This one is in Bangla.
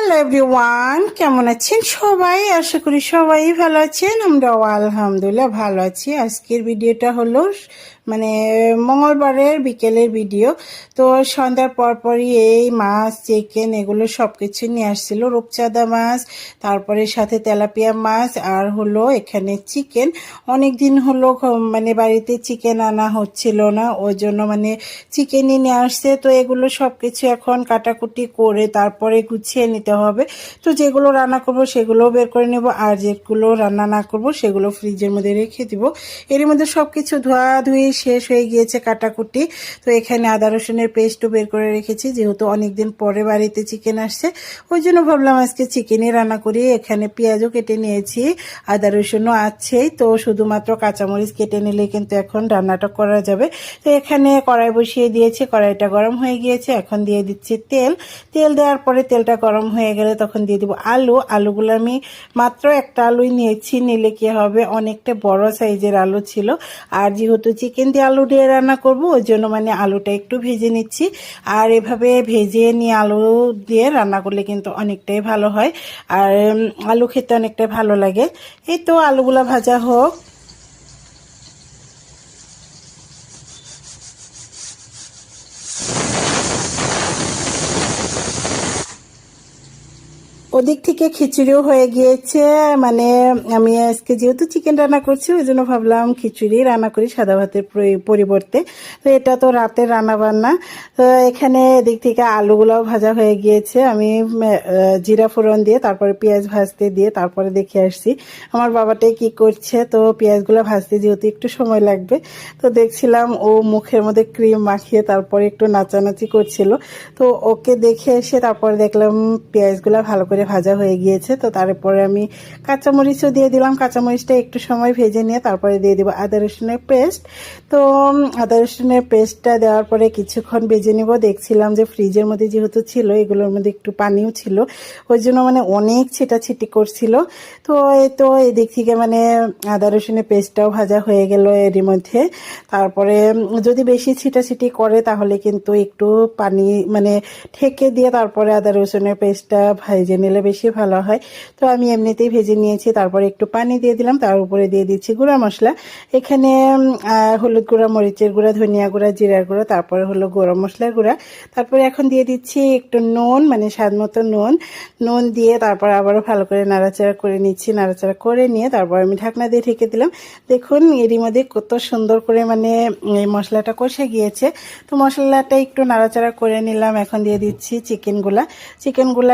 হ্যালো এভরিওয়ান, কেমন আছেন সবাই? আশা করি সবাই ভালো আছেন। আমরাও আলহামদুলিল্লাহ ভালো আছি। আজকের ভিডিওটা হলো মানে মঙ্গলবারের বিকেলের ভিডিও। তো সন্ধ্যার পরপরই এই মাছ, চিকেন এগুলো সব কিছু নিয়ে আসছিল। রূপচাঁদা মাছ, তারপরে সাথে তেলাপিয়া মাছ, আর হলো এখানে চিকেন। অনেক দিন হলো মানে বাড়িতে চিকেন আনা হচ্ছিল না, ওই জন্য মানে চিকেনই নিয়ে আসছে। তো এগুলো সব কিছু এখন কাটাকুটি করে তারপরে গুছিয়ে নিতে হবে। তো যেগুলো রান্না করব সেগুলোও বের করে নেব, আর যেগুলো রান্না না করব সেগুলো ফ্রিজের মধ্যে রেখে দিব। এর মধ্যে সব কিছু ধোয়াধুয়ি শেষ হয়ে গিয়েছে, কাটাকুটি। তো এখানে আদা রসুনের পেস্টও বের করে রেখেছি, যেহেতু অনেকদিন পরে বাড়িতে চিকেন আসছে, ওই জন্য ভাবলাম আজকে চিকেনই রান্না করি। এখানে পেঁয়াজও কেটে নিয়েছি, আদা রসুনও আছেই। তো শুধুমাত্র কাঁচামরিচ কেটে নিলে কিন্তু এখন রান্নাটা করা যাবে। তো এখানে কড়াই বসিয়ে দিয়েছি, কড়াইটা গরম হয়ে গিয়েছে। এখন দিয়ে দিচ্ছি তেল। তেল দেওয়ার পরে তেলটা গরম হয়ে গেলে তখন দিয়ে দিব আলুগুলো আমি মাত্র একটা আলুই নিয়েছি, নিলে কি হবে অনেকটা বড় সাইজের আলু ছিল। আর যেহেতু চিকেন দিয়ে আলু দিয়ে রান্না করব, ওই জন্য মানে আলুটা একটু ভেজে নিচ্ছি। আর এভাবে ভেজে নিয়ে আলু দিয়ে রান্না করলে কিন্তু অনেকটাই ভালো হয়, আর আলু খেতে অনেকটাই ভালো লাগে। এই তো আলুগুলা ভাজা হোক। ওদিক থেকে খিচুড়িও হয়ে গিয়েছে। মানে আমি আজকে যেহেতু চিকেন রান্না করছি, ওই জন্য ভাবলাম খিচুড়ি রান্না করি সাদা ভাতের পরিবর্তে। তো এটা তো রাতের রান্না বান্না। তো এখানে এদিক থেকে আলুগুলাও ভাজা হয়ে গিয়েছে। আমি জিরা ফোড়ন দিয়ে তারপরে পেঁয়াজ ভাজতে দিয়ে তারপরে দেখে আসছি আমার বাবাটাই কি করছে। তো পেঁয়াজগুলো ভাজতে যেহেতু একটু সময় লাগবে, তো দেখছিলাম ও মুখের মধ্যে ক্রিম মাখিয়ে তারপরে একটু নাচানাচি করছিল। তো ওকে দেখে এসে তারপরে দেখলাম পেঁয়াজগুলো ভালো করে ভাজা হয়ে গিয়েছে। তো তারপরে আমি কাঁচামরিচও দিয়ে দিলাম। কাঁচামরিচটা একটু সময় ভেজে নিয়ে তারপরে দিয়ে দিব আদা রসুনের পেস্ট। তো আদা রসুনের পেস্টটা দেওয়ার পরে কিছুক্ষণ ভেজে নিব। দেখছিলাম যে ফ্রিজের মধ্যে যেহেতু ছিল, এগুলোর মধ্যে একটু পানিও ছিল, ওই জন্য মানে অনেক ছিটাছিটি করছিল। তো এই তো এদিক থেকে মানে আদা রসুনের পেস্টটাও ভাজা হয়ে গেল এরই মধ্যে। তারপরে যদি বেশি ছিটাছিটি করে তাহলে কিন্তু একটু পানি মানে ঠেকে দিয়ে তারপরে আদা রসুনের পেস্টটা ভেজে নিলে বেশি ভালো হয়। তো আমি এমনিতেই ভেজে নিয়েছি, তারপরে একটু পানি দিয়ে দিলাম, তার উপরে দিয়ে দিচ্ছি গুঁড়া মশলা। এখানে হলুদ গুঁড়া, মরিচের গুঁড়া, ধনিয়া গুঁড়া, জিরার গুঁড়া, তারপরে হলো গরম মশলার গুঁড়া। তারপরে এখন দিয়ে দিচ্ছি একটু নুন, মানে স্বাদ মতো নুন দিয়ে তারপর আবারও ভালো করে নাড়াচাড়া করে নিচ্ছি। নাড়াচাড়া করে নিয়ে তারপর আমি ঢাকনা দিয়ে ঢেকে দিলাম। দেখুন এরই মধ্যে কত সুন্দর করে মানে এই মশলাটা কষে গিয়েছে। তো মশলাটা একটু নাড়াচাড়া করে নিলাম। এখন দিয়ে দিচ্ছি চিকেনগুলা।